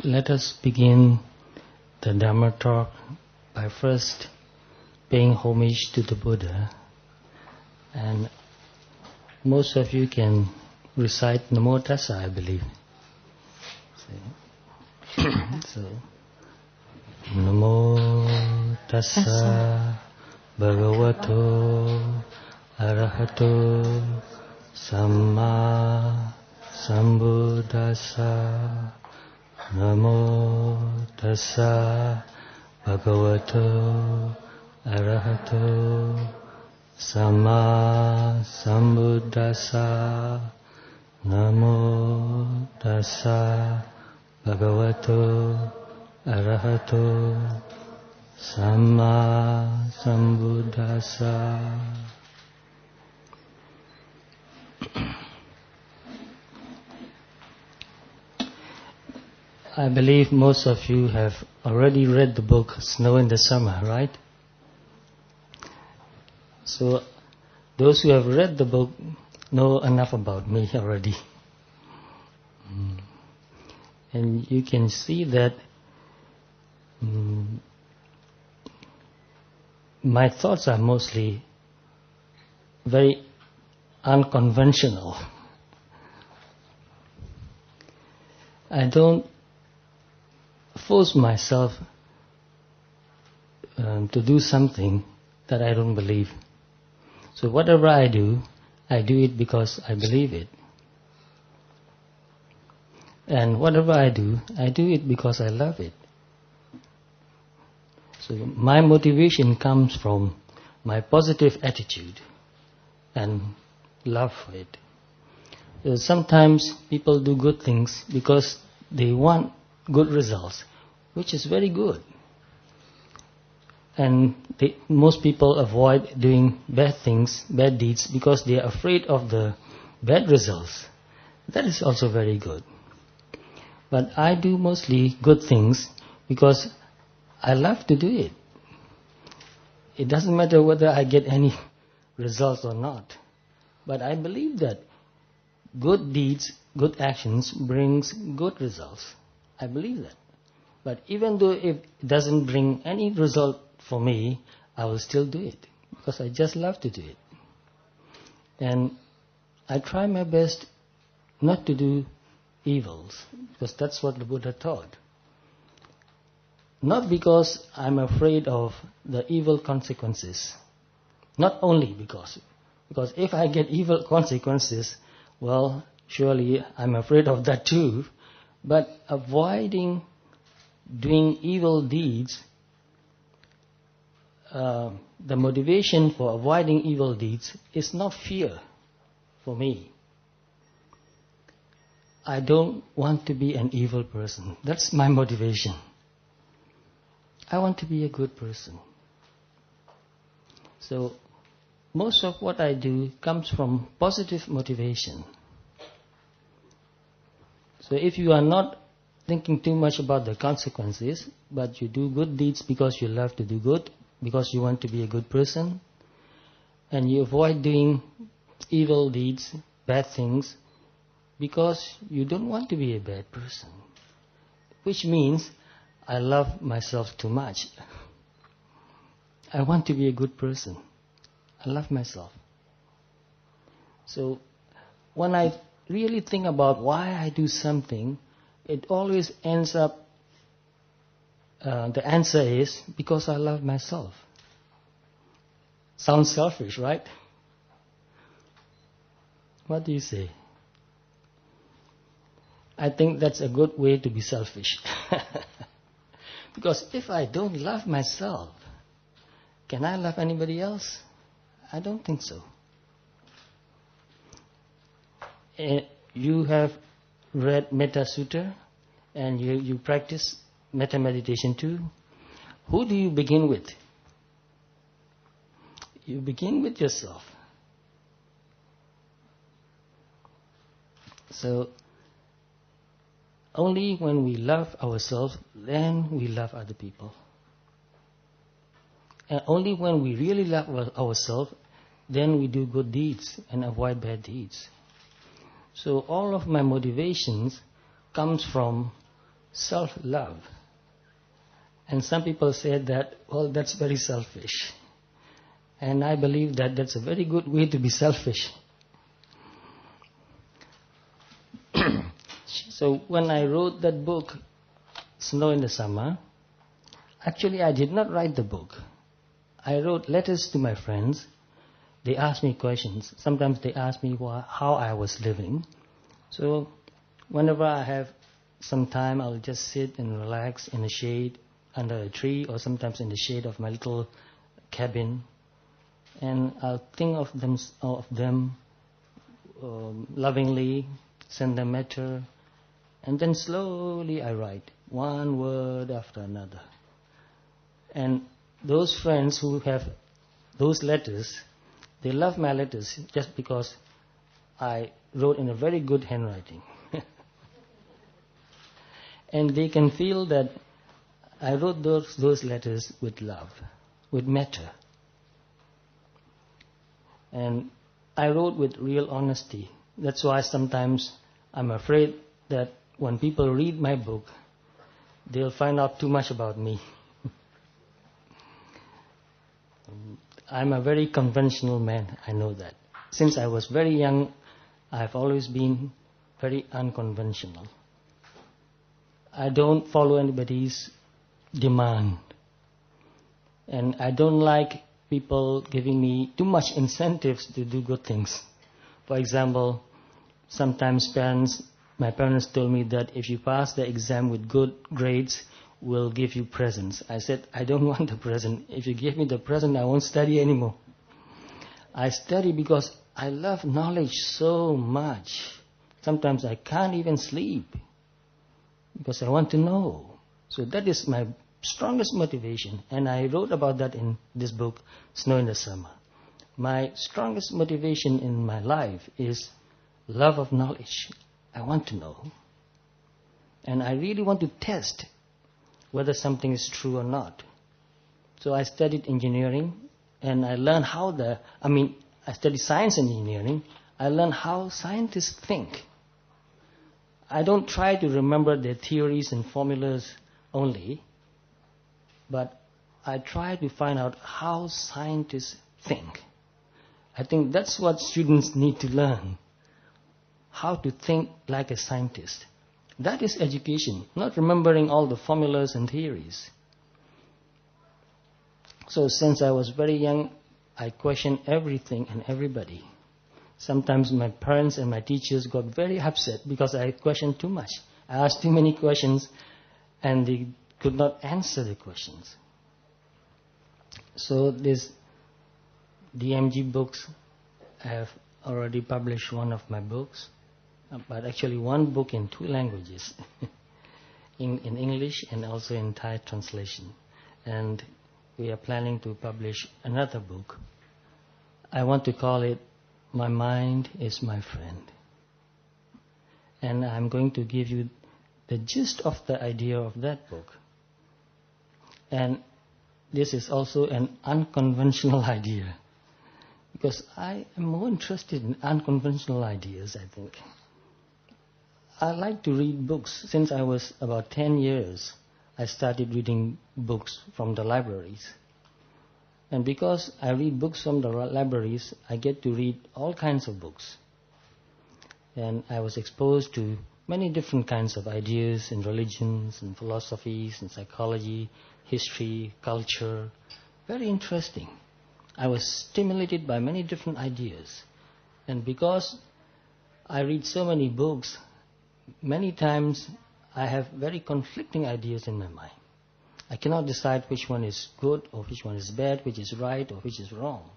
Let us begin the Dhamma talk by first paying homage to the Buddha. And most of you can recite Namo Tassa, I believe. So, Namo Tassa Bhagavato Arahato Samma Sambuddhassa. Namo Tassa Bhagavato Arahato Samma Sambuddhassa. Namo Tassa Bhagavato Arahato Samma Sambuddhassa. I believe most of you have already read the book Snow in the Summer, right? So those who have read the book know enough about me already. And you can see that my thoughts are mostly very unconventional. I don't force myself to do something that I don't believe. So whatever I do it because I believe it. And whatever I do it because I love it. So my motivation comes from my positive attitude and love for it. Sometimes people do good things because they want good results, which is very good. And most people avoid doing bad things, bad deeds, because they are afraid of the bad results. That is also very good. But I do mostly good things because I love to do it. It doesn't matter whether I get any results or not. But I believe that good deeds, good actions brings good results. I believe that. But even though it doesn't bring any result for me, I will still do it because I just love to do it. And I try my best not to do evils because that's what the Buddha taught. Not because I'm afraid of the evil consequences. Not only because if I get evil consequences, well, surely I'm afraid of that too. But avoiding doing evil deeds, the motivation for avoiding evil deeds is not fear for me. I don't want to be an evil person. That's my motivation. I want to be a good person. So most of what I do comes from positive motivation. So if you are not thinking too much about the consequences, but you do good deeds because you love to do good, because you want to be a good person, and you avoid doing evil deeds, bad things, because you don't want to be a bad person, which means I love myself too much. I want to be a good person. I love myself. So when I really think about why I do something, it always ends up, the answer is because I love myself. Sounds selfish, right? What do you say? I think that's a good way to be selfish. Because if I don't love myself, can I love anybody else? I don't think so. You have read Metta Sutta and you practice Metta meditation too. Who do you begin with? You begin with yourself. So only when we love ourselves, then we love other people. And only when we really love ourselves, then we do good deeds and avoid bad deeds. So all of my motivations comes from self-love. And some people say that, well, that's very selfish. And I believe that that's a very good way to be selfish. So when I wrote that book, Snow in the Summer, actually I did not write the book. I wrote letters to my friends. They asked me questions. Sometimes they asked me how I was living. So whenever I have some time, I'll just sit and relax in the shade under a tree, or sometimes in the shade of my little cabin, and I'll think of them lovingly, send them a letter, and then slowly I write one word after another. And those friends who have those letters, they love my letters just because I wrote in a very good handwriting. And they can feel that I wrote those letters with love, with matter. And I wrote with real honesty. That's why sometimes I'm afraid that when people read my book, they'll find out too much about me. I'm a very conventional man, I know that. Since I was very young, I've always been very unconventional. I don't follow anybody's demand. And I don't like people giving me too much incentives to do good things. For example, sometimes my parents told me that if you pass the exam with good grades, we'll give you presents. I said, I don't want a present. If you give me the present, I won't study anymore. I study because I love knowledge so much. Sometimes I can't even sleep because I want to know. So that is my strongest motivation. And I wrote about that in this book, Snow in the Summer. My strongest motivation in my life is love of knowledge. I want to know. And I really want to test whether something is true or not. So I studied engineering, and I learned I studied science and engineering. I learned how scientists think. I don't try to remember their theories and formulas only, but I try to find out how scientists think. I think that's what students need to learn, how to think like a scientist. That is education, not remembering all the formulas and theories. So since I was very young, I questioned everything and everybody. Sometimes my parents and my teachers got very upset because I questioned too much. I asked too many questions and they could not answer the questions. So this DMG books, I have already published one of my books, but actually one book in 2 languages, in English and also in Thai translation. And we are planning to publish another book. I want to call it My Mind is My Friend. And I'm going to give you the gist of the idea of that book. And this is also an unconventional idea, because I am more interested in unconventional ideas, I think. I like to read books. Since I was about 10 years, I started reading books from the libraries. And because I read books from the libraries, I get to read all kinds of books. And I was exposed to many different kinds of ideas in religions and philosophies and psychology, history, culture. Very interesting. I was stimulated by many different ideas. And because I read so many books, many times I have very conflicting ideas in my mind. I cannot decide which one is good or which one is bad, which is right or which is wrong.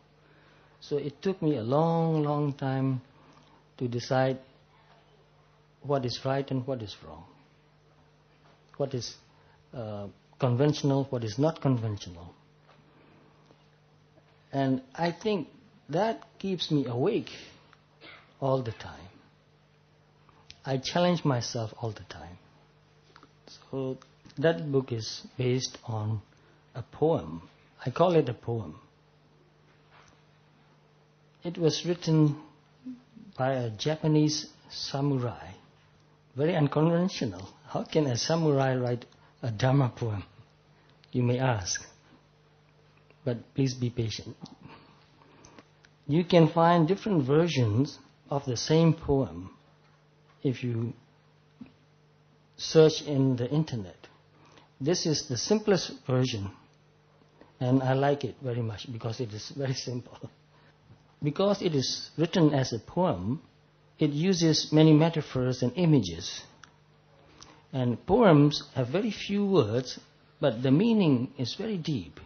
So it took me a long, long time to decide what is right and what is wrong. What is conventional, what is not conventional. And I think that keeps me awake all the time. I challenge myself all the time. So that book is based on a poem. I call it a poem. It was written by a Japanese samurai very unconventional. How can a samurai write a Dharma poem? You may ask. But please be patient. You can find different versions of the same poem if you search in the internet. This is the simplest version, and I like it very much because it is very simple. Because it is written as a poem, it uses many metaphors and images. And poems have very few words, but the meaning is very deep.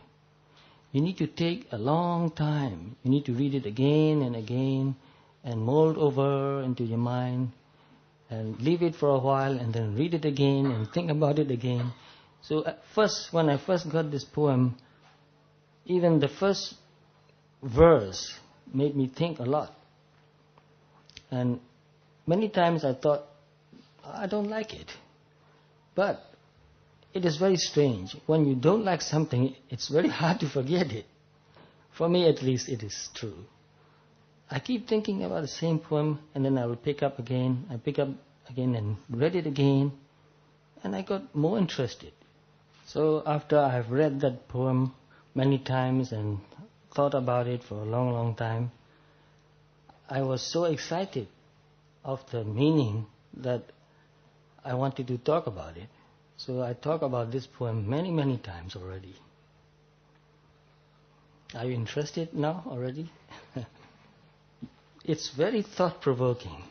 You need to take a long time. You need to read it again and again and mold over into your mind and leave it for a while and then read it again and think about it again. So at first, when I first got this poem, even the first verse made me think a lot. And many times I thought, I don't like it. But it is very strange. When you don't like something, it's very hard to forget it. For me at least, it is true. I keep thinking about the same poem, and then I will pick up again. I pick up again and read it again, and I got more interested. So after I have read that poem many times and thought about it for a long, long time, I was so excited of the meaning that I wanted to talk about it. So I talk about this poem many, many times already. Are you interested now already? It's very thought-provoking.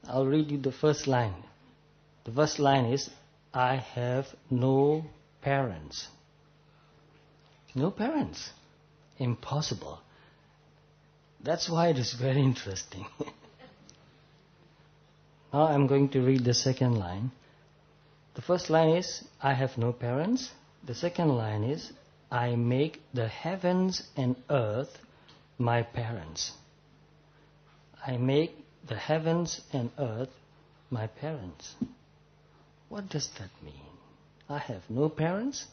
I'll read you the first line. The first line is, I have no parents. No parents. Impossible. That's why it is very interesting. Now I'm going to read the second line. The first line is, I have no parents. The second line is, I make the heavens and earth my parents. I make the heavens and earth my parents. What does that mean? I have no parents.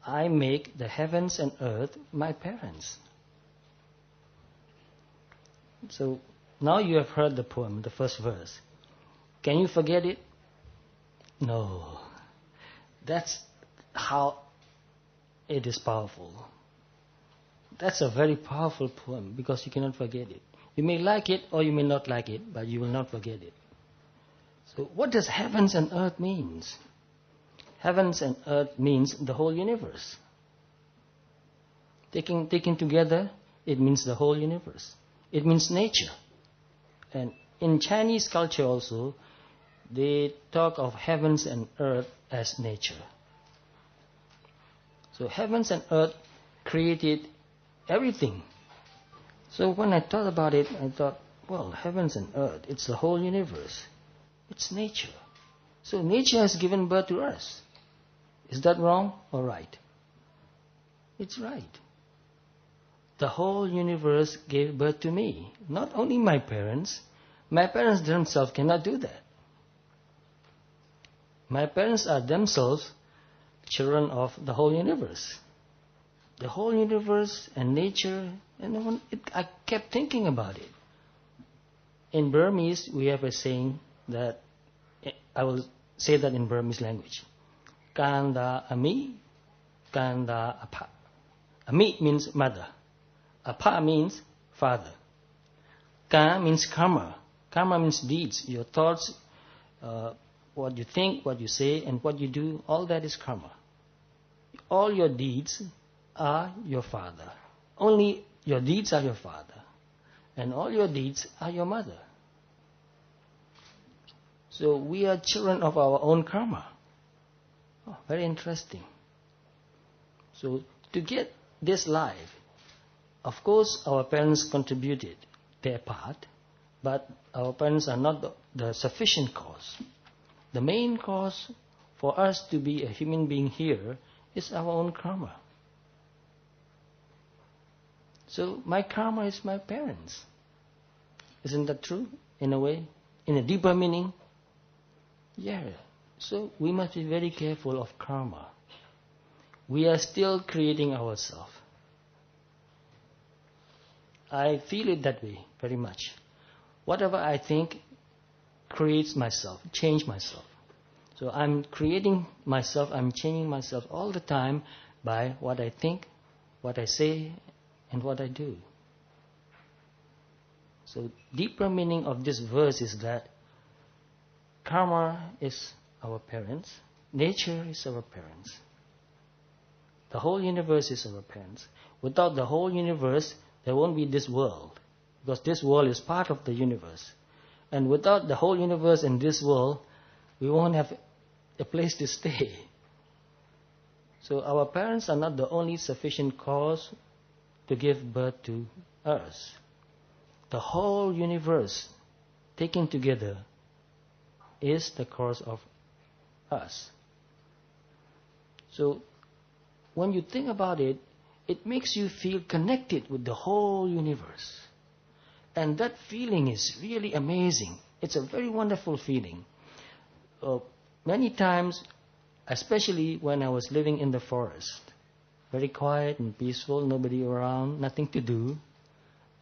I make the heavens and earth my parents. So now you have heard the poem, the first verse. Can you forget it? No. That's how it is powerful. That's a very powerful poem because you cannot forget it. You may like it or you may not like it, but you will not forget it. So what does heavens and earth means? Heavens and earth means the whole universe. Taken together, it means the whole universe. It means nature. And in Chinese culture also, they talk of heavens and earth as nature. So heavens and earth created everything. So when I thought about it, I thought, well, heavens and earth, it's the whole universe. It's nature. So nature has given birth to us. Is that wrong or right? It's right. The whole universe gave birth to me. Not only my parents. My parents themselves cannot do that. My parents are themselves children of the whole universe. The whole universe and nature, and I kept thinking about it. In Burmese, we have a saying that, I will say that in Burmese language. Kanda ami, kanda apa. Ami means mother. Apa means father. Ka means karma. Karma means deeds, your thoughts, what you think, what you say, and what you do, all that is karma. All your deeds are your father. Only your deeds are your father. And all your deeds are your mother. So we are children of our own karma. Oh, very interesting. So to get this life, of course our parents contributed their part, but our parents are not the sufficient cause. The main cause for us to be a human being here is our own karma. So my karma is my parents. Isn't that true, in a way? In a deeper meaning? Yeah. So we must be very careful of karma. We are still creating ourselves. I feel it that way, very much. Whatever I think, create myself, change myself. So I'm creating myself, I'm changing myself all the time by what I think, what I say, and what I do. So deeper meaning of this verse is that karma is our parents, nature is our parents. The whole universe is our parents. Without the whole universe, there won't be this world, because this world is part of the universe. And without the whole universe and this world, we won't have a place to stay. So our parents are not the only sufficient cause to give birth to us. The whole universe taken together is the cause of us. So when you think about it, it makes you feel connected with the whole universe. And that feeling is really amazing. It's a very wonderful feeling. Many times, especially when I was living in the forest, very quiet and peaceful, nobody around, nothing to do.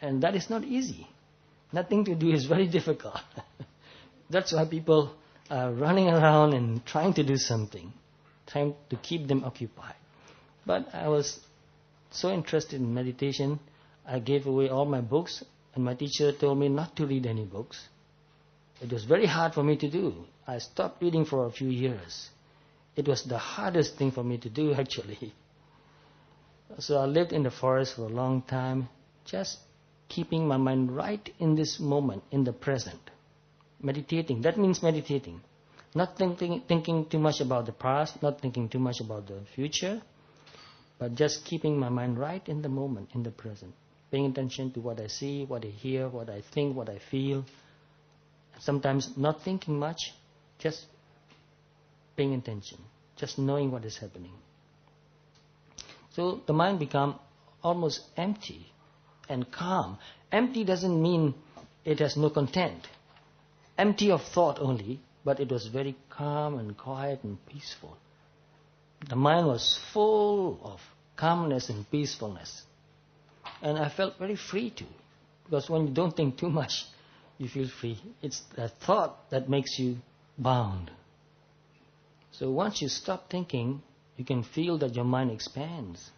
And that is not easy. Nothing to do is very difficult. That's why people are running around and trying to do something, trying to keep them occupied. But I was so interested in meditation, I gave away all my books, and my teacher told me not to read any books. It was very hard for me to do. I stopped reading for a few years. It was the hardest thing for me to do, actually. So I lived in the forest for a long time, just keeping my mind right in this moment, in the present. Meditating, that means meditating. Not thinking too much about the past, not thinking too much about the future, but just keeping my mind right in the moment, in the present. Paying attention to what I see, what I hear, what I think, what I feel. Sometimes not thinking much, just paying attention, just knowing what is happening. So the mind becomes almost empty and calm. Empty doesn't mean it has no content. Empty of thought only, but it was very calm and quiet and peaceful. The mind was full of calmness and peacefulness. And I felt very free too, because when you don't think too much, you feel free. It's the thought that makes you bound. So once you stop thinking, you can feel that your mind expands.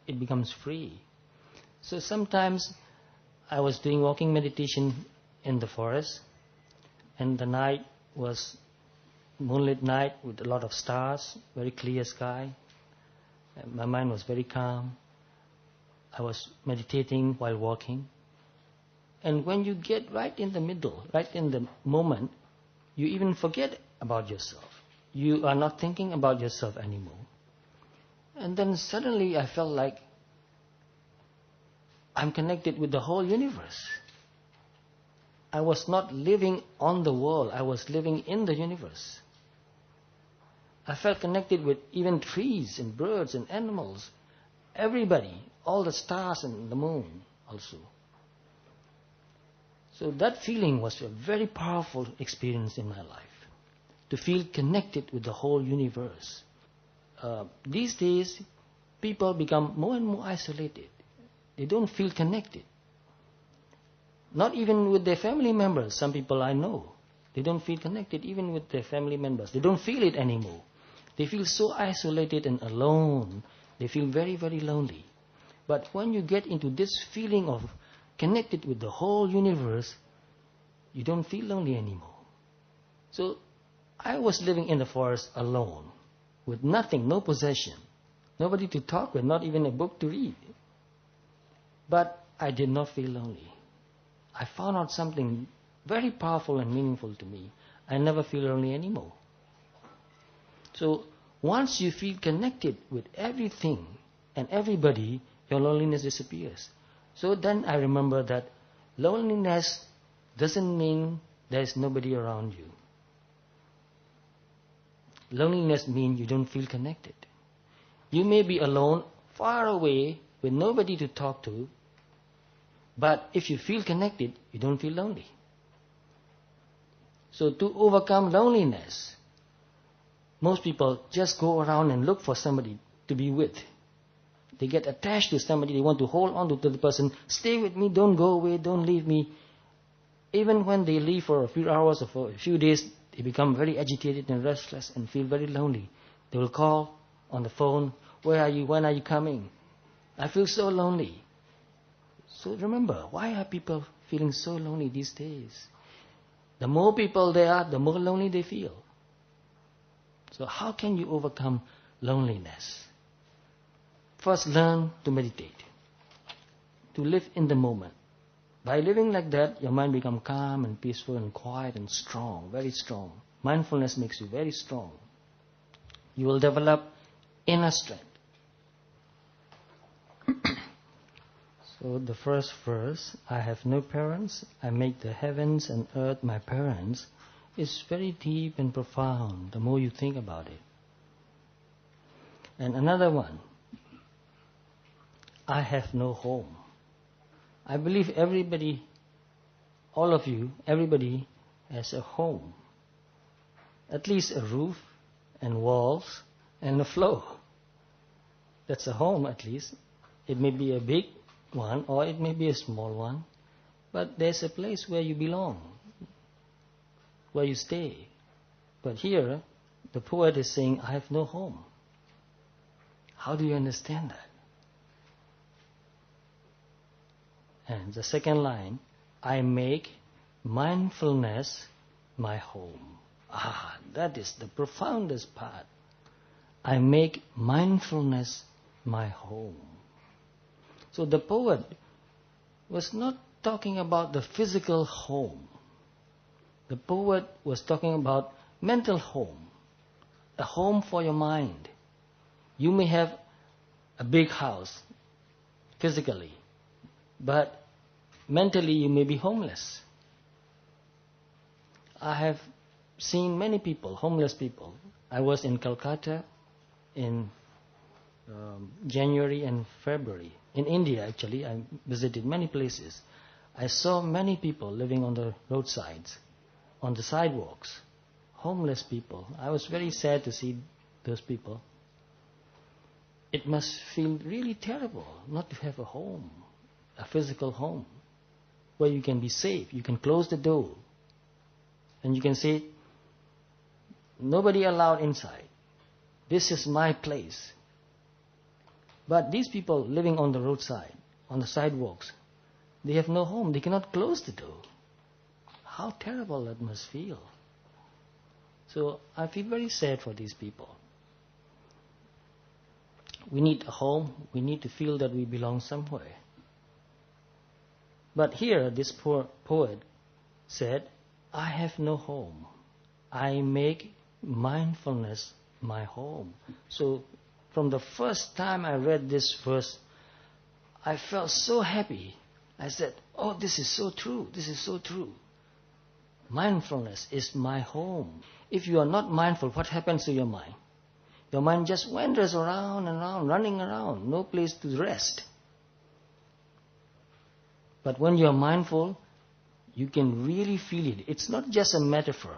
It becomes free. So sometimes I was doing walking meditation in the forest, and the night was moonlit night with a lot of stars, very clear sky. And my mind was very calm. I was meditating while walking. And when you get right in the middle, right in the moment, you even forget about yourself. You are not thinking about yourself anymore. And then suddenly I felt like I'm connected with the whole universe. I was not living on the world, I was living in the universe. I felt connected with even trees and birds and animals, everybody, all the stars and the moon also. So that feeling was a very powerful experience in my life, to feel connected with the whole universe. These days, people become more and more isolated. They don't feel connected. Not even with their family members. Some people I know, they don't feel connected even with their family members. They don't feel it anymore. They feel so isolated and alone. They feel very, very lonely. But when you get into this feeling of connected with the whole universe, you don't feel lonely anymore. So I was living in the forest alone, with nothing, no possession, nobody to talk with, not even a book to read. But I did not feel lonely. I found out something very powerful and meaningful to me. I never feel lonely anymore. So once you feel connected with everything and everybody, your loneliness disappears. So then I remember that loneliness doesn't mean there's nobody around you. Loneliness means you don't feel connected. You may be alone, far away, with nobody to talk to, but if you feel connected, you don't feel lonely. So to overcome loneliness, most people just go around and look for somebody to be with. They get attached to somebody, they want to hold on to the person, stay with me, don't go away, don't leave me. Even when they leave for a few hours or for a few days, they become very agitated and restless and feel very lonely. They will call on the phone, "Where are you? When are you coming? I feel so lonely." So remember, why are people feeling so lonely these days? The more people there are, the more lonely they feel. So how can you overcome loneliness? First, learn to meditate, to live in the moment. By living like that, your mind becomes calm and peaceful and quiet and strong, very strong. Mindfulness makes you very strong. You will develop inner strength. So the first verse, "I have no parents, I make the heavens and earth my parents," is very deep and profound the more you think about it. And another one, "I have no home." I believe everybody, all of you, everybody has a home. At least a roof and walls and a floor. That's a home at least. It may be a big one or it may be a small one. But there's a place where you belong, where you stay. But here, the poet is saying, "I have no home." How do you understand that? And the second line, "I make mindfulness my home." That is the profoundest part. I make mindfulness my home. So the poet was not talking about the physical home. The poet was talking about mental home, a home for your mind. You may have a big house physically, but mentally you may be homeless. I have seen many people, homeless people. I was in Calcutta in January and February. In India, actually, I visited many places. I saw many people living on the roadsides, on the sidewalks, homeless people. I was very sad to see those people. It must feel really terrible not to have a home, a physical home, where you can be safe. You can close the door, and you can say, "Nobody allowed inside. This is my place." But these people living on the roadside, on the sidewalks, they have no home. They cannot close the door. How terrible that must feel. So I feel very sad for these people. We need a home. We need to feel that we belong somewhere. But here, this poor poet said, "I have no home. I make mindfulness my home." So from the first time I read this verse, I felt so happy. I said, "Oh, this is so true. This is so true. Mindfulness is my home." If you are not mindful, what happens to your mind? Your mind just wanders around and around, running around, no place to rest. But when you are mindful, you can really feel it. It's not just a metaphor.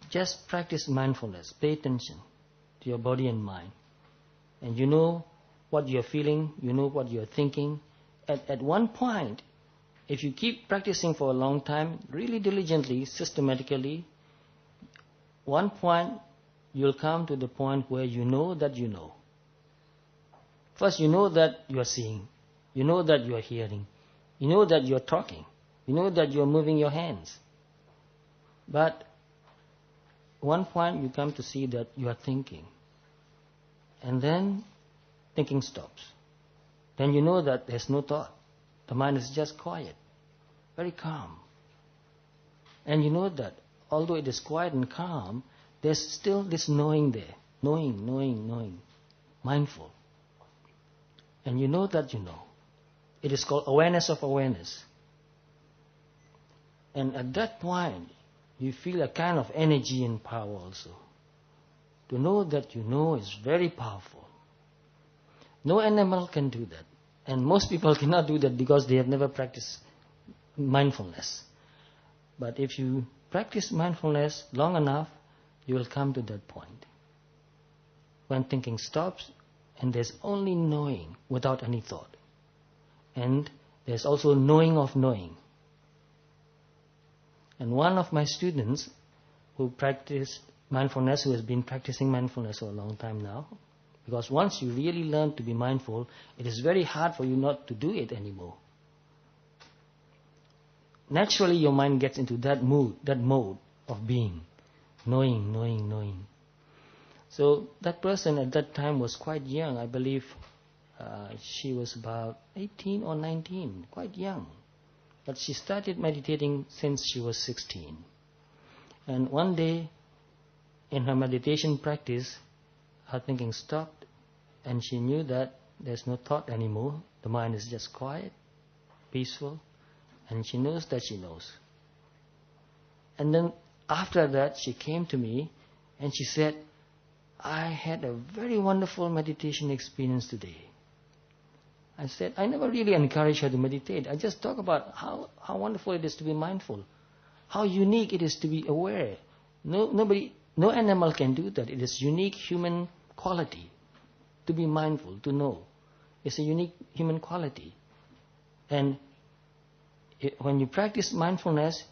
Just practice mindfulness. Pay attention to your body and mind. And you know what you're feeling, you know what you're thinking. At one point, if you keep practicing for a long time, really diligently, systematically, one point you'll come to the point where you know that you know. First, you know that you are seeing. You know that you are hearing. You know that you are talking. You know that you are moving your hands. But one point you come to see that you are thinking. And then thinking stops. Then you know that there's no thought. The mind is just quiet, very calm. And you know that although it is quiet and calm, there's still this knowing there. Knowing. Mindful. And you know that you know. It is called awareness of awareness. And at that point, you feel a kind of energy and power also. To know that you know is very powerful. No animal can do that. And most people cannot do that because they have never practiced mindfulness. But if you practice mindfulness long enough, you will come to that point. When thinking stops, and there's only knowing without any thought. And there's also knowing of knowing. And one of my students who practiced mindfulness, who has been practicing mindfulness for a long time now, because once you really learn to be mindful, it is very hard for you not to do it anymore. Naturally, your mind gets into that mode of being, knowing. So that person at that time was quite young. I believe she was about 18 or 19, quite young. But she started meditating since she was 16. And one day, in her meditation practice, her thinking stopped, and she knew that there's no thought anymore. The mind is just quiet, peaceful, and she knows that she knows. And then after that, she came to me and she said, I had a very wonderful meditation experience today. I said, I never really encourage her to meditate. I just talk about how wonderful it is to be mindful, how unique it is to be aware. No animal can do that. It is unique human quality to be mindful, to know. It's a unique human quality. And when you practice mindfulness,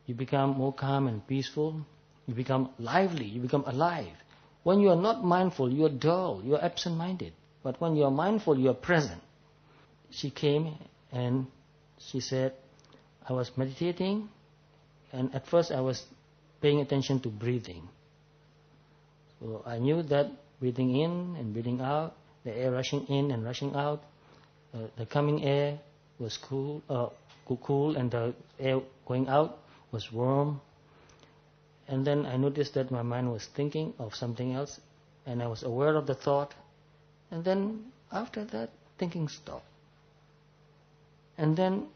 you become more calm and peaceful. You become lively. You become alive. When you are not mindful, you are dull. You are absent-minded. But when you are mindful, you are present. She came and she said, I was meditating, and at first I was paying attention to breathing. So I knew that breathing in and breathing out, the air rushing in and rushing out, the coming air was cool, and the air going out was warm. And then I noticed that my mind was thinking of something else, and I was aware of the thought. And then after that, thinking stopped. And then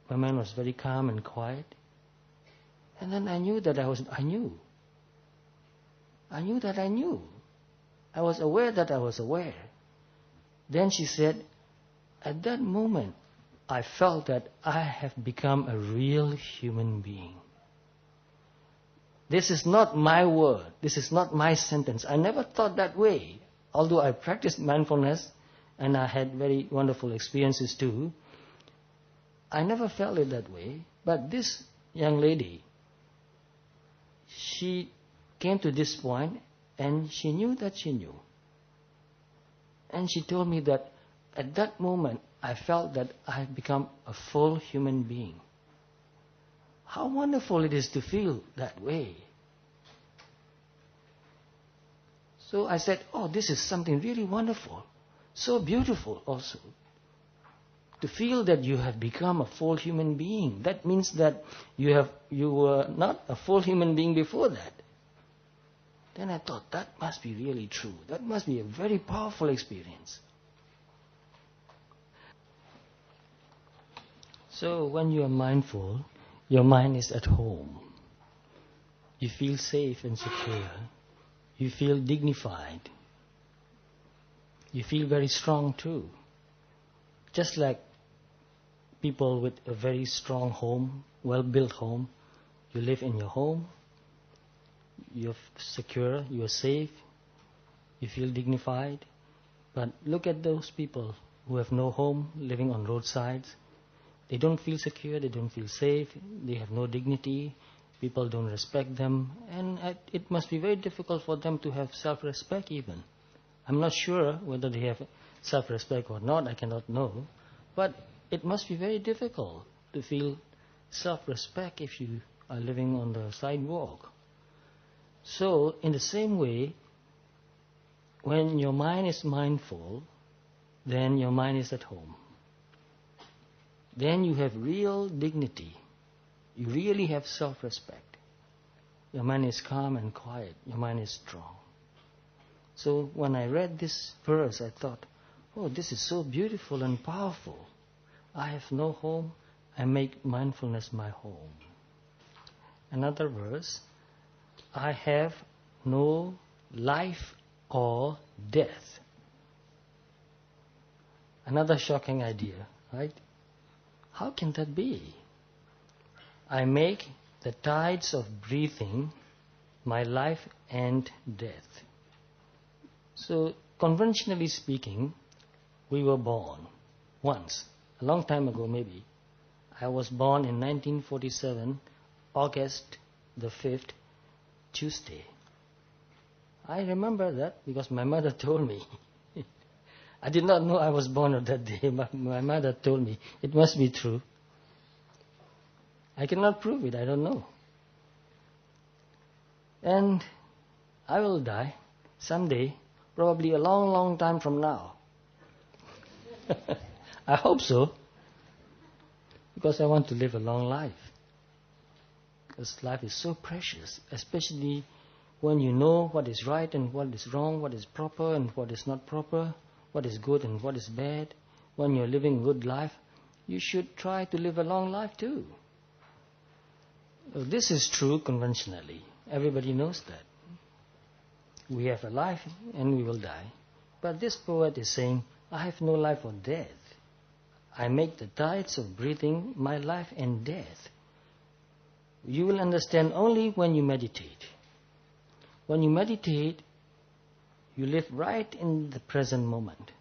my mind was very calm and quiet. And then I knew that I knew. I knew that I knew. I was aware that I was aware. Then she said, at that moment, I felt that I have become a real human being. This is not my word. This is not my sentence. I never thought that way. Although I practiced mindfulness and I had very wonderful experiences too, I never felt it that way. But this young lady, she came to this point and she knew that she knew. And she told me that at that moment I felt that I had become a full human being. How wonderful it is to feel that way. So I said, oh, this is something really wonderful, so beautiful also. To feel that you have become a full human being, that means that you were not a full human being before that. Then I thought, that must be really true. That must be a very powerful experience. So when you are mindful, your mind is at home. You feel safe and secure. You feel dignified. You feel very strong too. Just like people with a very strong home, well-built home, you live in your home, you're secure, you're safe, you feel dignified. But look at those people who have no home, living on roadsides. They don't feel secure, they don't feel safe, they have no dignity, people don't respect them, and it must be very difficult for them to have self-respect even. I'm not sure whether they have self-respect or not, I cannot know, but it must be very difficult to feel self-respect if you are living on the sidewalk. So, in the same way, when your mind is mindful, then your mind is at home. Then you have real dignity. You really have self-respect. Your mind is calm and quiet. Your mind is strong. So when I read this verse, I thought, oh, this is so beautiful and powerful. I have no home. I make mindfulness my home. Another verse, I have no life or death. Another shocking idea, right? How can that be? I make the tides of breathing my life and death. So, conventionally speaking, we were born once, a long time ago maybe. I was born in 1947 August the 5th, Tuesday. I remember that because my mother told me. I did not know I was born on that day, but my mother told me. It must be true. I cannot prove it, I don't know. And I will die someday, probably a long, long time from now. I hope so, because I want to live a long life. Because life is so precious, especially when you know what is right and what is wrong, what is proper and what is not proper, what is good and what is bad. When you're living a good life, you should try to live a long life too. This is true conventionally. Everybody knows that. We have a life and we will die. But this poet is saying, I have no life or death. I make the tides of breathing my life and death. You will understand only when you meditate. When you meditate, you live right in the present moment.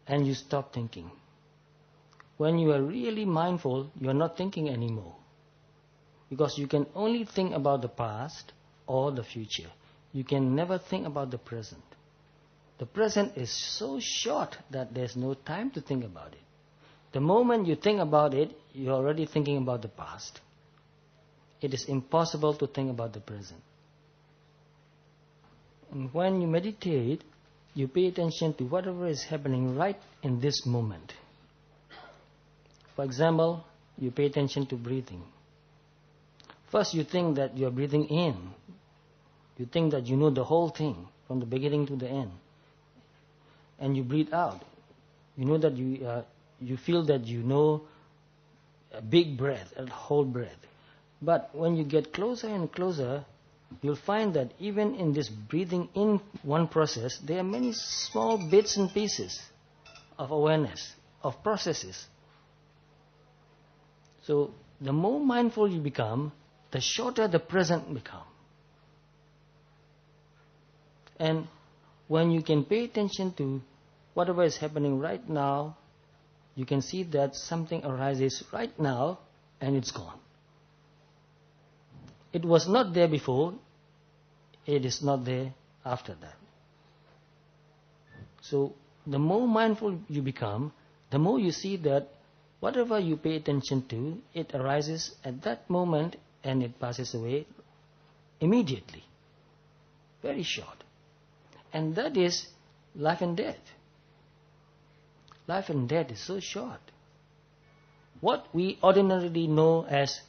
And you stop thinking. When you are really mindful, you are not thinking anymore. Because you can only think about the past or the future. You can never think about the present. The present is so short that there's no time to think about it. The moment you think about it, you're already thinking about the past. It is impossible to think about the present. And when you meditate, you pay attention to whatever is happening right in this moment. For example, you pay attention to breathing. First, you think that you're breathing in. You think that you know the whole thing from the beginning to the end. And you breathe out. You know that you feel that you know a big breath, a whole breath. But when you get closer and closer, you'll find that even in this breathing in one process, there are many small bits and pieces of awareness, of processes. So the more mindful you become, the shorter the present becomes. And when you can pay attention to whatever is happening right now, you can see that something arises right now and it's gone. It was not there before, it is not there after that. So the more mindful you become, the more you see that whatever you pay attention to, it arises at that moment and it passes away immediately. Very short. And that is life and death. Life and death is so short. What we ordinarily know as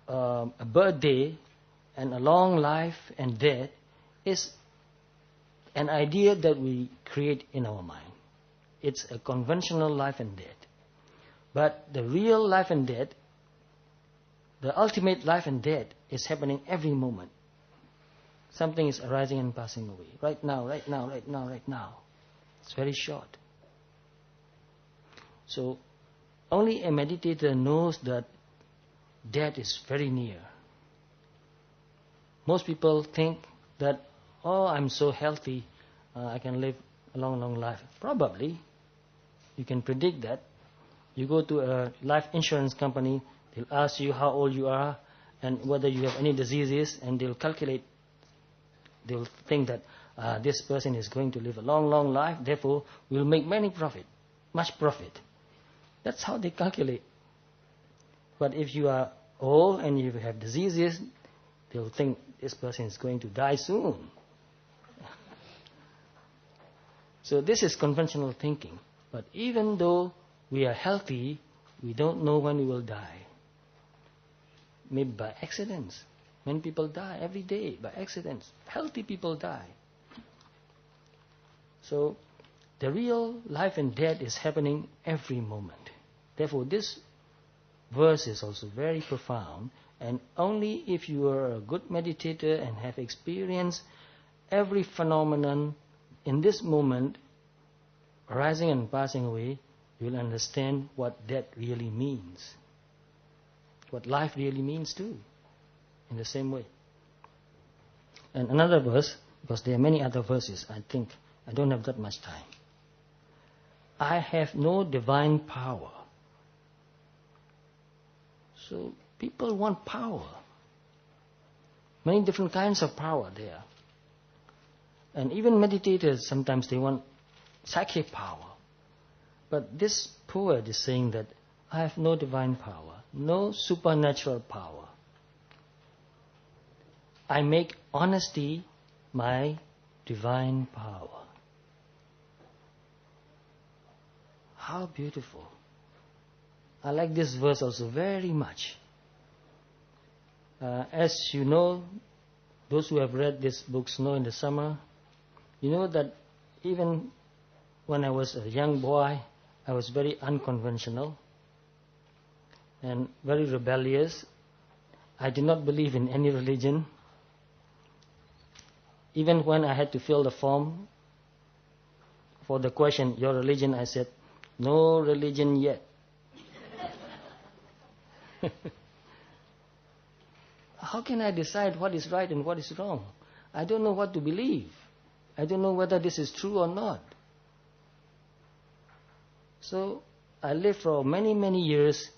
a birthday and a long life and death is an idea that we create in our mind. It's a conventional life and death. But the real life and death, the ultimate life and death, is happening every moment. Something is arising and passing away. Right now, right now, right now, right now. It's very short. So, only a meditator knows that death is very near. Most people think that, oh, I'm so healthy, I can live a long, long life. Probably. You can predict that. You go to a life insurance company, they'll ask you how old you are and whether you have any diseases, and they'll calculate. They'll think that this person is going to live a long, long life, therefore we'll make much profit. That's how they calculate. But if you are old and you have diseases, they'll think this person is going to die soon. So this is conventional thinking. But even though we are healthy, we don't know when we will die. Maybe by accidents. Many people die every day by accidents. Healthy people die. So the real life and death is happening every moment. Therefore, this verse is also very profound, and only if you are a good meditator and have experienced every phenomenon in this moment arising and passing away, you will understand what death really means, what life really means too, in the same way. And another verse, because there are many other verses, I think I don't have that much time. I have no divine power. So People want power. Many different kinds of power there. And even meditators, sometimes they want psychic power. But this poet is saying that I have no divine power, no supernatural power. I make honesty my divine power. How beautiful. I like this verse also very much. As you know, those who have read this book, Snow in the Summer, you know that even when I was a young boy, I was very unconventional and very rebellious. I did not believe in any religion. Even when I had to fill the form for the question, your religion, I said, no religion yet. How can I decide what is right and what is wrong? I don't know what to believe. I don't know whether this is true or not. So I lived for many, many years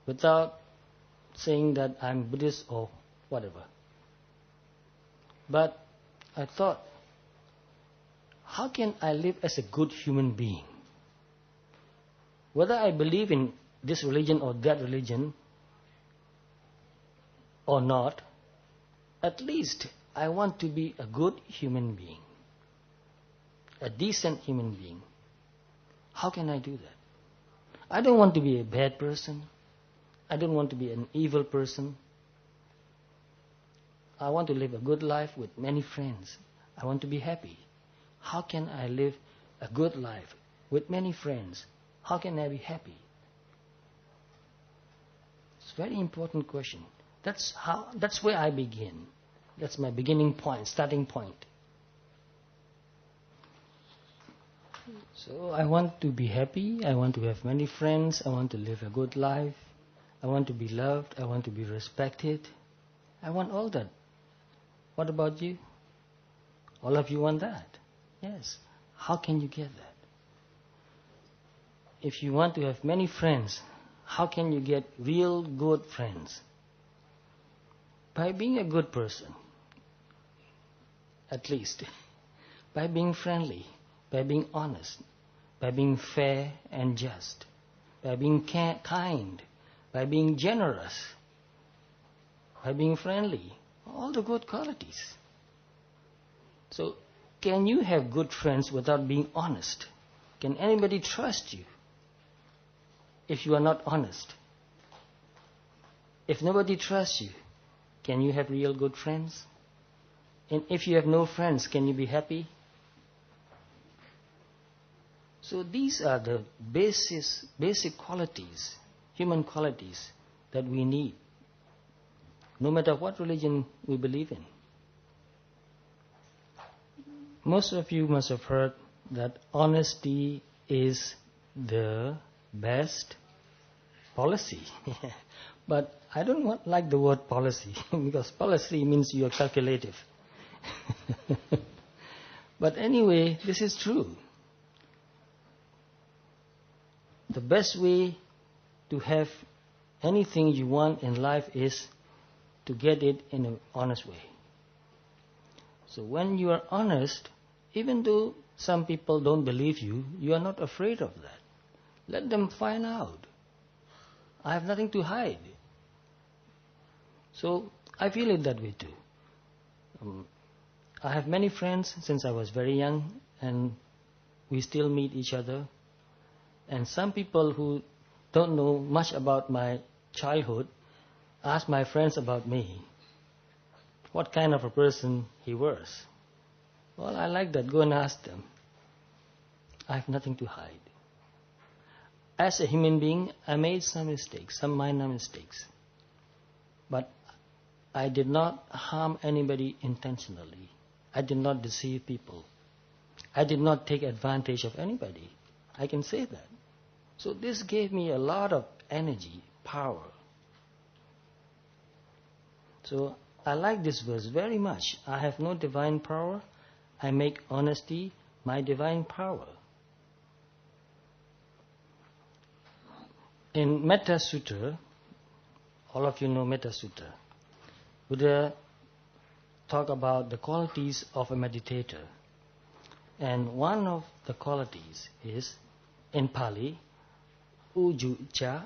without saying that I'm Buddhist or whatever. But I thought, how can I live as a good human being? Whether I believe in this religion or that religion or not, at least I want to be a good human being, a decent human being. How can I do that? I don't want to be a bad person. I don't want to be an evil person. I want to live a good life with many friends. I want to be happy. How can I live a good life with many friends? How can I be happy? It's a very important question. That's where I begin. That's my beginning point, starting point. So I want to be happy. I want to have many friends. I want to live a good life. I want to be loved. I want to be respected. I want all that. What about you? All of you want that? Yes. How can you get that? If you want to have many friends, how can you get real good friends? By being a good person, at least. By being friendly, by being honest, by being fair and just, by being kind, by being generous, by being friendly. All the good qualities. So, can you have good friends without being honest? Can anybody trust you if you are not honest? If nobody trusts you, can you have real good friends? And if you have no friends, can you be happy? So these are the basic qualities, human qualities that we need, no matter what religion we believe in. Most of you must have heard that honesty is the best policy. But I don't like the word policy, because policy means you are calculative. But anyway, this is true. The best way to have anything you want in life is to get it in an honest way. So when you are honest, even though some people don't believe you, you are not afraid of that. Let them find out. I have nothing to hide. So I feel it that way too. I have many friends since I was very young, and we still meet each other. And some people who don't know much about my childhood ask my friends about me, what kind of a person he was. Well, I like that. Go and ask them. I have nothing to hide. As a human being, I made some mistakes, some minor mistakes. But I did not harm anybody intentionally. I did not deceive people. I did not take advantage of anybody. I can say that. So this gave me a lot of energy, power. So I like this verse very much. I have no divine power. I make honesty my divine power. In Metta Sutta, all of you know Metta Sutta. Buddha talk about the qualities of a meditator. And one of the qualities is, in Pali, ujucha,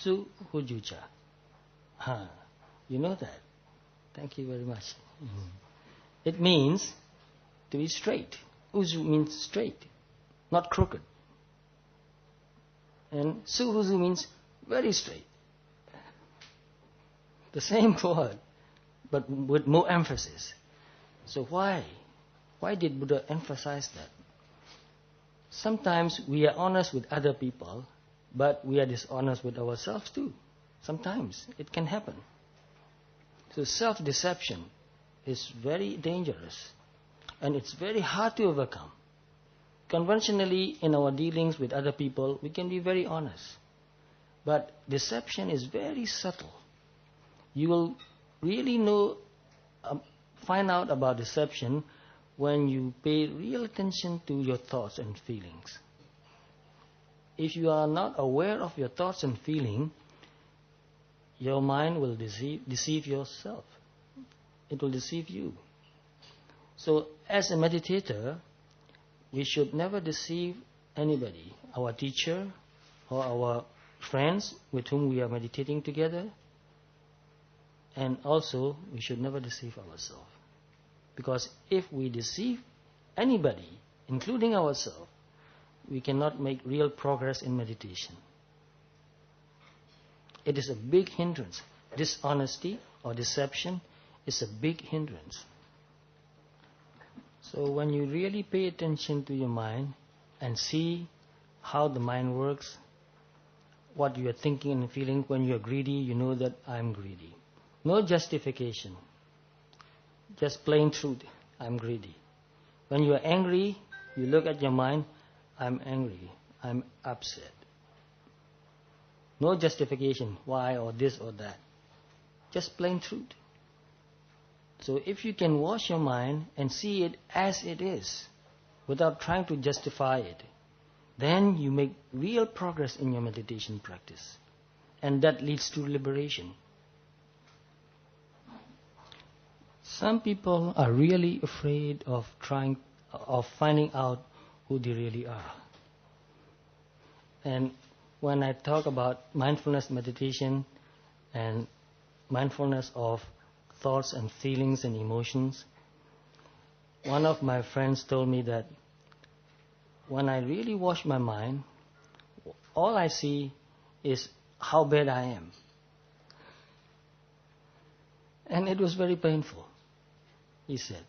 suhujucha. You know that. Thank you very much. It means to be straight. Uju means straight, not crooked. And suhuju means very straight. The same word, but with more emphasis. So why? Why did Buddha emphasize that? Sometimes we are honest with other people, but we are dishonest with ourselves too. Sometimes it can happen. So self-deception is very dangerous, and it's very hard to overcome. Conventionally, in our dealings with other people, we can be very honest. But deception is very subtle. You will really find out about deception when you pay real attention to your thoughts and feelings. If you are not aware of your thoughts and feelings, your mind will deceive yourself. It will deceive you. So as a meditator, we should never deceive anybody, our teacher or our friends with whom we are meditating together. And also, we should never deceive ourselves. Because if we deceive anybody, including ourselves, we cannot make real progress in meditation. It is a big hindrance. Dishonesty or deception is a big hindrance. So when you really pay attention to your mind and see how the mind works, what you are thinking and feeling, when you are greedy, you know that I am greedy. No justification. Just plain truth. I'm greedy. When you are angry, you look at your mind, I'm angry. I'm upset. No justification, why or this or that. Just plain truth. So if you can wash your mind and see it as it is, without trying to justify it, then you make real progress in your meditation practice. And that leads to liberation. Some people are really afraid of finding out who they really are. And when I talk about mindfulness meditation and mindfulness of thoughts and feelings and emotions, one of my friends told me that when I really wash my mind, all I see is how bad I am. And it was very painful, he said.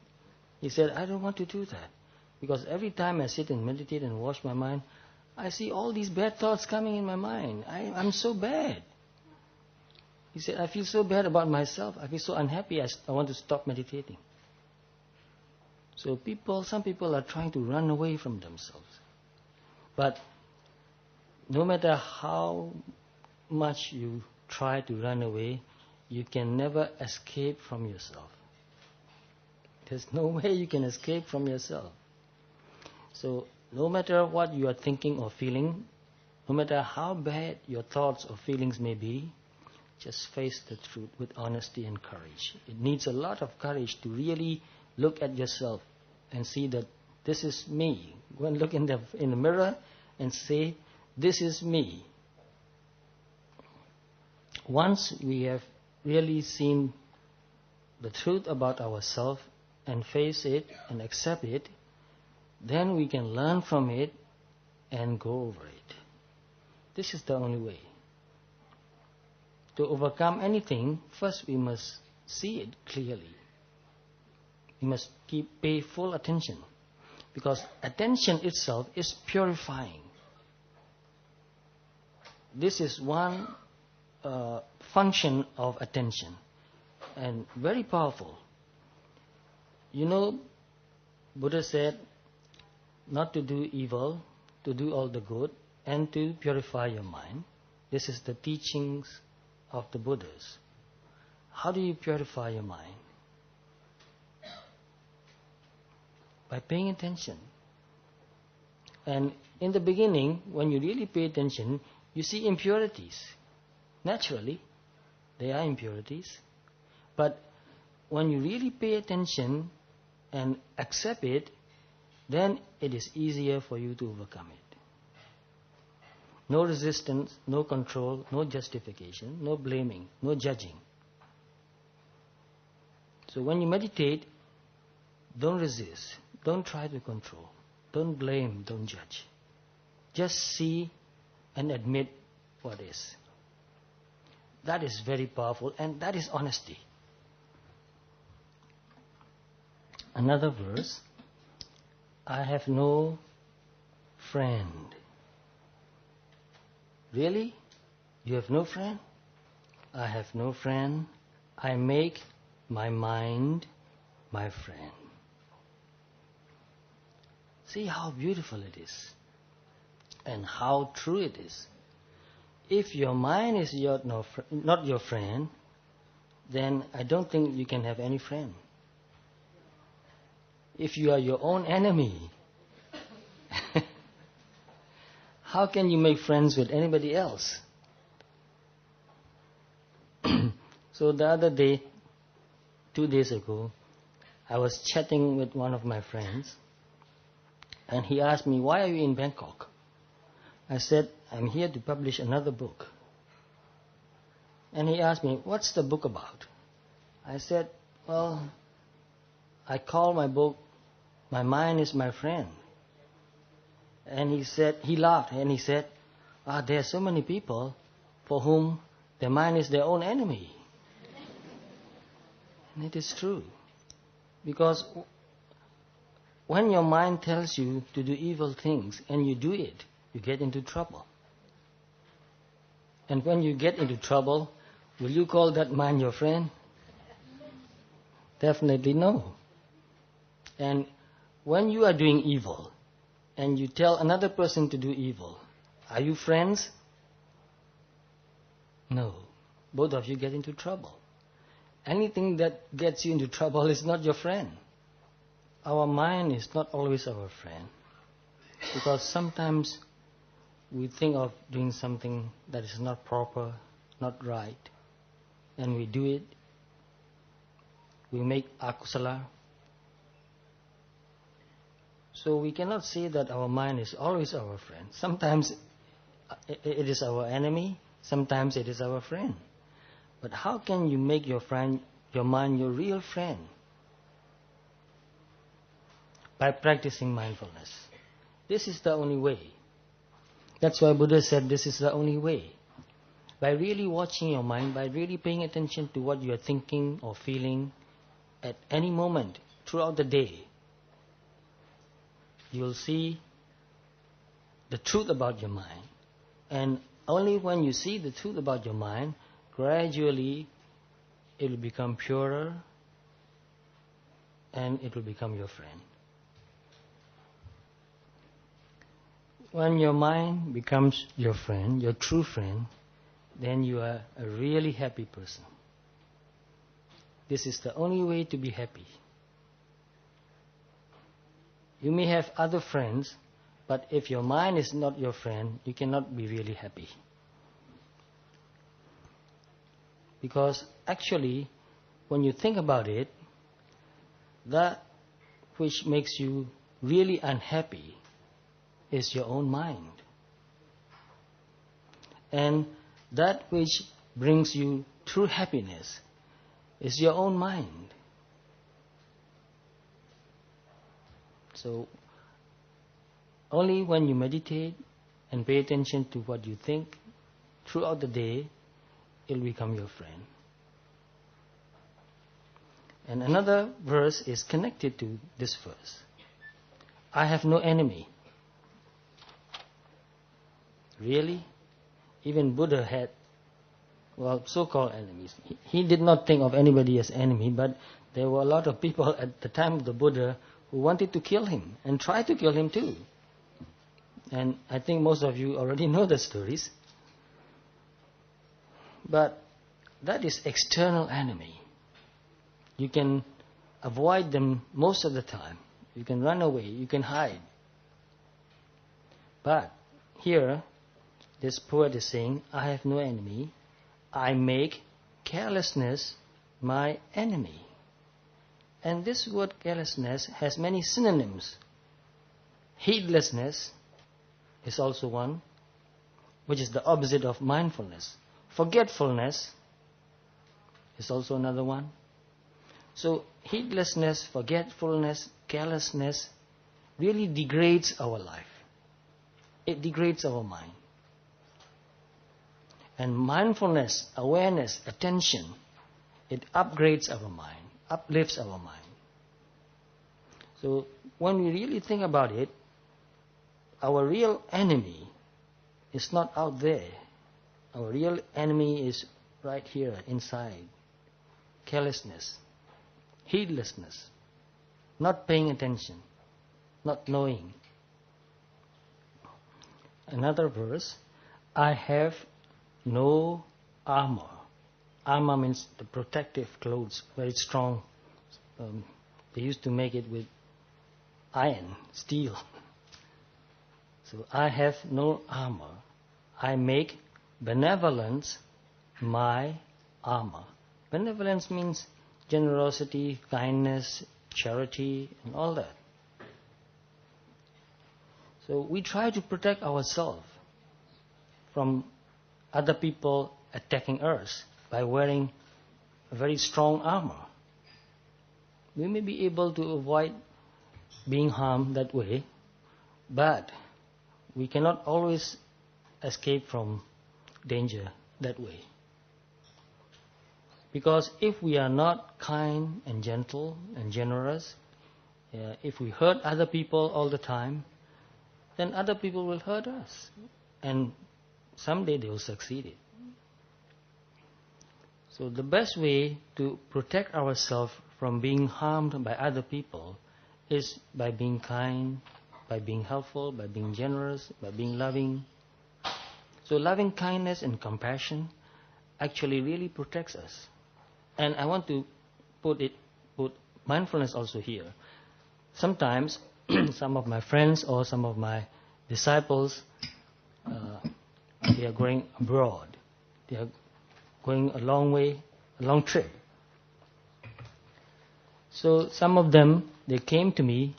He said, I don't want to do that. Because every time I sit and meditate and wash my mind, I see all these bad thoughts coming in my mind. I'm so bad. He said, I feel so bad about myself. I feel so unhappy. I want to stop meditating. So some people are trying to run away from themselves. But no matter how much you try to run away, you can never escape from yourself. There's no way you can escape from yourself. So no matter what you are thinking or feeling, no matter how bad your thoughts or feelings may be, just face the truth with honesty and courage. It needs a lot of courage to really look at yourself and see that this is me. Go and look in the mirror and say, this is me. Once we have really seen the truth about ourselves and face it and accept it, then we can learn from it and go over it. This is the only way. To overcome anything, first we must see it clearly. We must pay full attention, because attention itself is purifying. This is one function of attention, and very powerful. You know, Buddha said not to do evil, to do all the good, and to purify your mind. This is the teachings of the Buddhas. How do you purify your mind? By paying attention. And in the beginning, when you really pay attention, you see impurities, naturally. They are impurities. But when you really pay attention and accept it, then it is easier for you to overcome it. No resistance, no control, no justification, no blaming, no judging. So when you meditate, don't resist, don't try to control, don't blame, don't judge. Just see and admit what is. That is very powerful, and that is honesty. Another verse, I have no friend. Really? You have no friend? I have no friend. I make my mind my friend. See how beautiful it is and how true it is. If your mind is not your friend, then I don't think you can have any friend. If you are your own enemy, how can you make friends with anybody else? So the other day, 2 days ago, I was chatting with one of my friends, and he asked me, why are you in Bangkok? I said, I'm here to publish another book. And he asked me, what's the book about? I said, well, I call my book, My Mind is My Friend. And he laughed and he said, there are so many people for whom their mind is their own enemy. And it is true. Because when your mind tells you to do evil things and you do it, you get into trouble. And when you get into trouble, will you call that mind your friend? Definitely no. And when you are doing evil and you tell another person to do evil, are you friends? No. Both of you get into trouble. Anything that gets you into trouble is not your friend. Our mind is not always our friend. Because sometimes we think of doing something that is not proper, not right, and we do it. We make akusala. So we cannot say that our mind is always our friend. Sometimes it is our enemy, sometimes it is our friend. But how can you make your mind your real friend? By practicing mindfulness. This is the only way. That's why Buddha said this is the only way. By really watching your mind, by really paying attention to what you are thinking or feeling at any moment throughout the day, you will see the truth about your mind. And only when you see the truth about your mind, gradually it will become purer and it will become your friend. When your mind becomes your friend, your true friend, then you are a really happy person. This is the only way to be happy. You may have other friends, but if your mind is not your friend, you cannot be really happy. Because actually, when you think about it, that which makes you really unhappy is your own mind. And that which brings you true happiness is your own mind. So, only when you meditate and pay attention to what you think throughout the day, it will become your friend. And another verse is connected to this verse. I have no enemy. Really? Even Buddha had, so-called enemies. He did not think of anybody as enemy, but there were a lot of people at the time of the Buddha who wanted to kill him and tried to kill him too. And I think most of you already know the stories. But that is external enemy. You can avoid them most of the time. You can run away, you can hide. But here, this poet is saying, I have no enemy. I make carelessness my enemy. And this word carelessness has many synonyms. Heedlessness is also one, which is the opposite of mindfulness. Forgetfulness is also another one. So heedlessness, forgetfulness, carelessness really degrades our life. It degrades our mind. And mindfulness, awareness, attention, it upgrades our mind, uplifts our mind. So when we really think about it, our real enemy is not out there. Our real enemy is right here inside. Carelessness, heedlessness, not paying attention, not knowing. Another verse, I have no armor. Armor means the protective clothes, very strong. They used to make it with iron, steel. So I have no armor. I make benevolence my armor. Benevolence means generosity, kindness, charity, and all that. So we try to protect ourselves from other people attacking us by wearing a very strong armor. We may be able to avoid being harmed that way, but we cannot always escape from danger that way. Because if we are not kind and gentle and generous, if we hurt other people all the time, then other people will hurt us. And someday they will succeed. So the best way to protect ourselves from being harmed by other people is by being kind, by being helpful, by being generous, by being loving. So loving kindness and compassion actually really protects us. And I want to put mindfulness also here. Sometimes some of my friends or some of my disciples, they are going abroad. They are going a long way, a long trip. So some of them, they came to me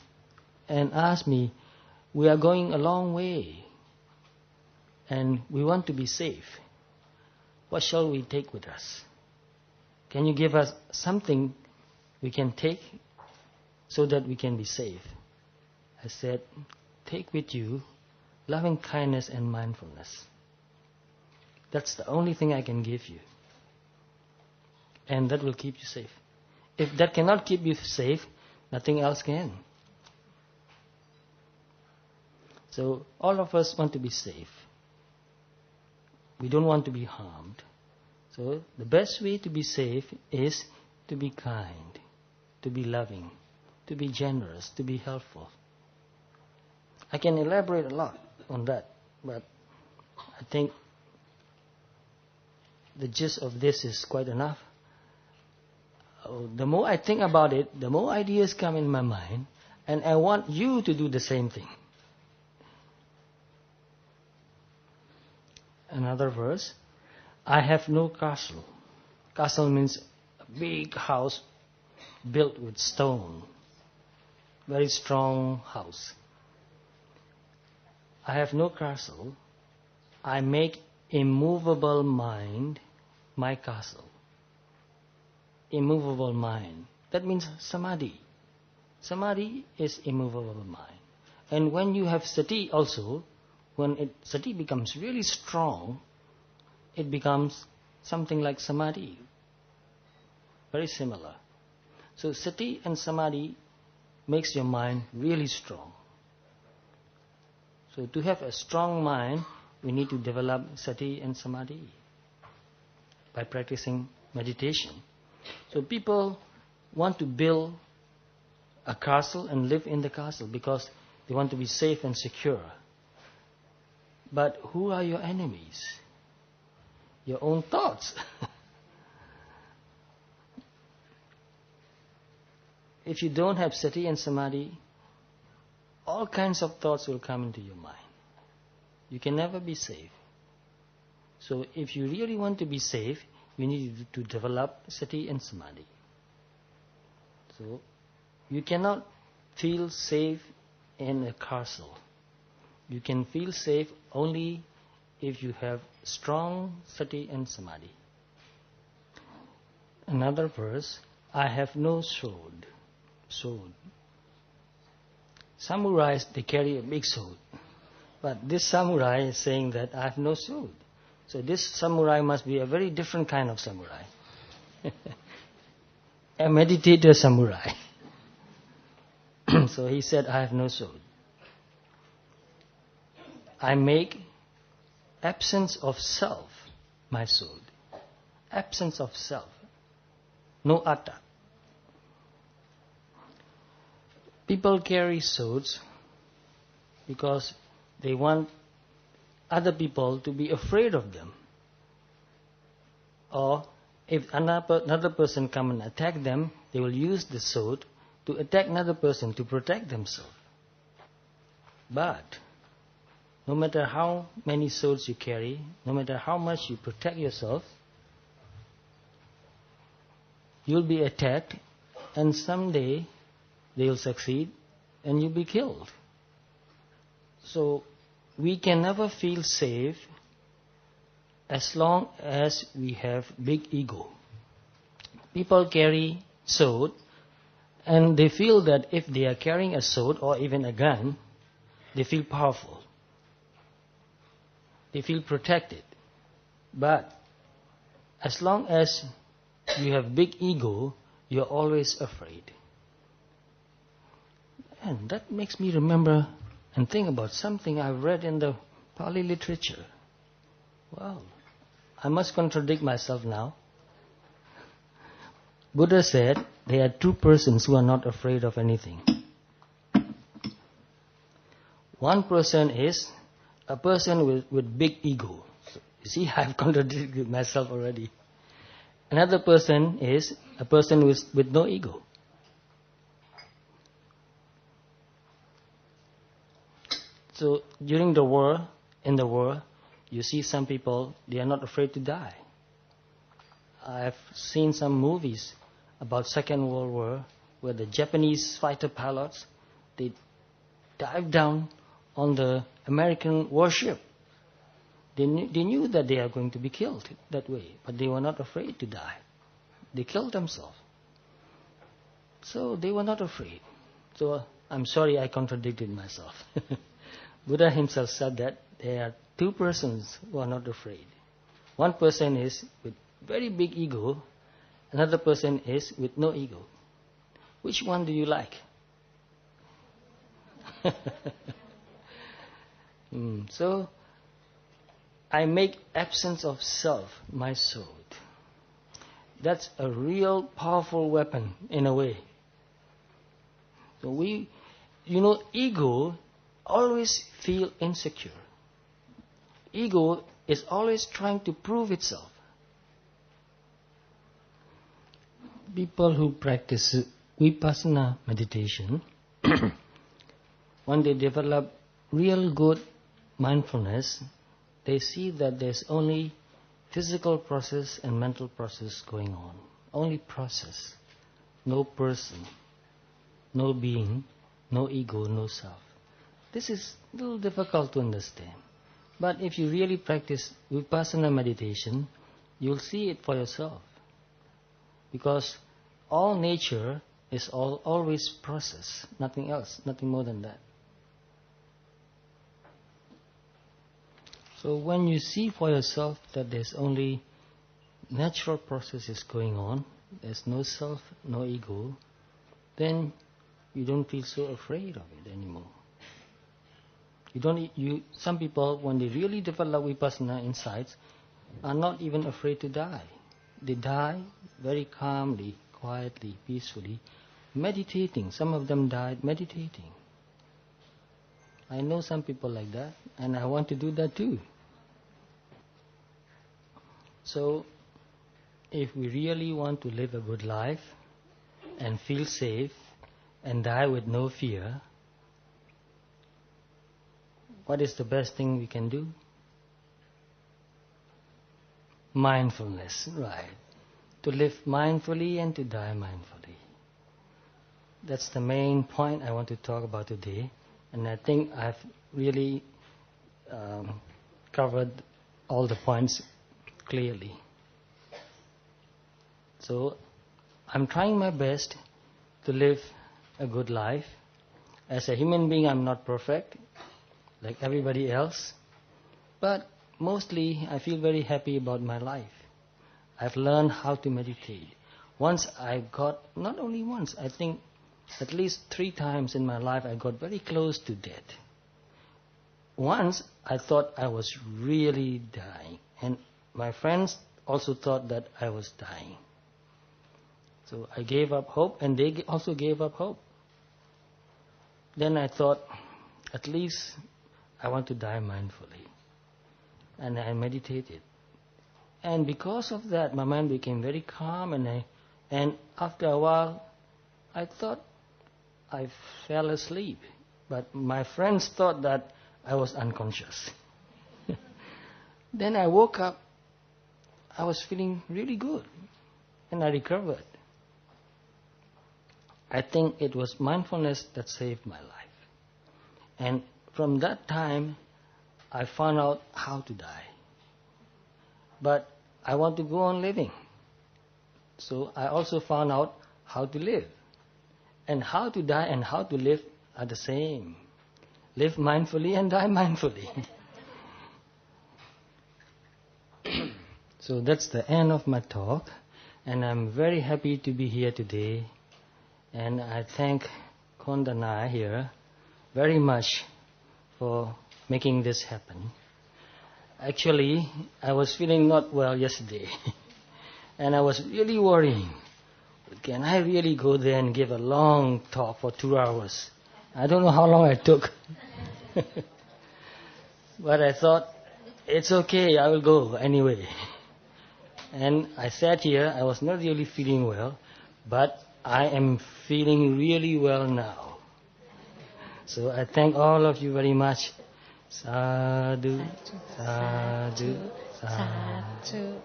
and asked me, we are going a long way and we want to be safe. What shall we take with us? Can you give us something we can take so that we can be safe? I said, take with you loving kindness and mindfulness. That's the only thing I can give you. And that will keep you safe. If that cannot keep you safe, nothing else can. So all of us want to be safe. We don't want to be harmed. So the best way to be safe is to be kind, to be loving, to be generous, to be helpful. I can elaborate a lot on that, but I think the gist of this is quite enough. The more I think about it, the more ideas come in my mind, and I want you to do the same thing. Another verse, I have no castle. Castle means a big house built with stone. Very strong house. I have no castle. I make immovable mind my castle. Immovable mind. That means samadhi. Samadhi is immovable mind. And when you have sati also, when sati becomes really strong, it becomes something like samadhi. Very similar. So sati and samadhi makes your mind really strong. So to have a strong mind, we need to develop sati and samadhi by practicing meditation. So people want to build a castle and live in the castle because they want to be safe and secure. But who are your enemies? Your own thoughts. If you don't have sati and samadhi, all kinds of thoughts will come into your mind. You can never be safe. So if you really want to be safe, we need to develop sati and samadhi. So you cannot feel safe in a castle. You can feel safe only if you have strong sati and samadhi. Another verse, I have no sword. Sword. Samurais, they carry a big sword. But this samurai is saying that I have no sword. So this samurai must be a very different kind of samurai. A meditator samurai. So he said, I have no sword. I make absence of self my sword. Absence of self. No atta. People carry swords because they want other people to be afraid of them. Or if another person come and attack them, they will use the sword to attack another person to protect themselves. But no matter how many swords you carry, no matter how much you protect yourself, you'll be attacked, and someday they'll succeed and you'll be killed. So we can never feel safe as long as we have big ego. People carry sword and they feel that if they are carrying a sword or even a gun, they feel powerful. They feel protected. But as long as you have big ego, you're always afraid. And that makes me remember and think about something I've read in the Pali literature. Wow, I must contradict myself now. Buddha said there are two persons who are not afraid of anything. One person is a person with big ego. So, you see, I've contradicted myself already. Another person is a person with no ego. So during the war, in the war, you see some people, they are not afraid to die. I've seen some movies about Second World War where the Japanese fighter pilots, they dive down on the American warship. They knew that they are going to be killed that way, but they were not afraid to die. They killed themselves. So they were not afraid. So I'm sorry I contradicted myself. Buddha himself said that there are two persons who are not afraid. One person is with very big ego, another person is with no ego. Which one do you like? So I make absence of self my sword. That's a real powerful weapon in a way. So ego always feel insecure. Ego is always trying to prove itself. People who practice vipassana meditation, when they develop real good mindfulness, they see that there's only physical process and mental process going on. Only process. No person. No being. No ego. No self. This is a little difficult to understand. But if you really practice vipassana meditation, you'll see it for yourself. Because all nature is always process. Nothing else. Nothing more than that. So when you see for yourself that there's only natural processes going on, there's no self, no ego, then you don't feel so afraid of it anymore. Some people, when they really develop vipassana insights, are not even afraid to die. They die very calmly, quietly, peacefully, meditating. Some of them died meditating. I know some people like that, and I want to do that too. So, if we really want to live a good life and feel safe and die with no fear, what is the best thing we can do? Mindfulness, right. To live mindfully and to die mindfully. That's the main point I want to talk about today. And I think I've really covered all the points clearly. So I'm trying my best to live a good life. As a human being, I'm not perfect, like everybody else. But mostly, I feel very happy about my life. I've learned how to meditate. Once I got, not only once, I think at least 3 times in my life, I got very close to death. Once, I thought I was really dying. And my friends also thought that I was dying. So I gave up hope, and they also gave up hope. Then I thought, at least I want to die mindfully. And I meditated. And because of that, my mind became very calm, and after a while, I thought I fell asleep. But my friends thought that I was unconscious. Then I woke up. I was feeling really good, and I recovered. I think it was mindfulness that saved my life. And from that time, I found out how to die. But I want to go on living. So I also found out how to live. And how to die and how to live are the same. Live mindfully and die mindfully. So that's the end of my talk. And I'm very happy to be here today. And I thank Kondanai here very much for making this happen. Actually, I was feeling not well yesterday. And I was really worrying. Can I really go there and give a long talk for 2 hours? I don't know how long I took. But I thought, it's okay, I will go anyway. And I sat here, I was not really feeling well, but I am feeling really well now. So I thank all of you very much. Sadhu, sadhu, sadhu.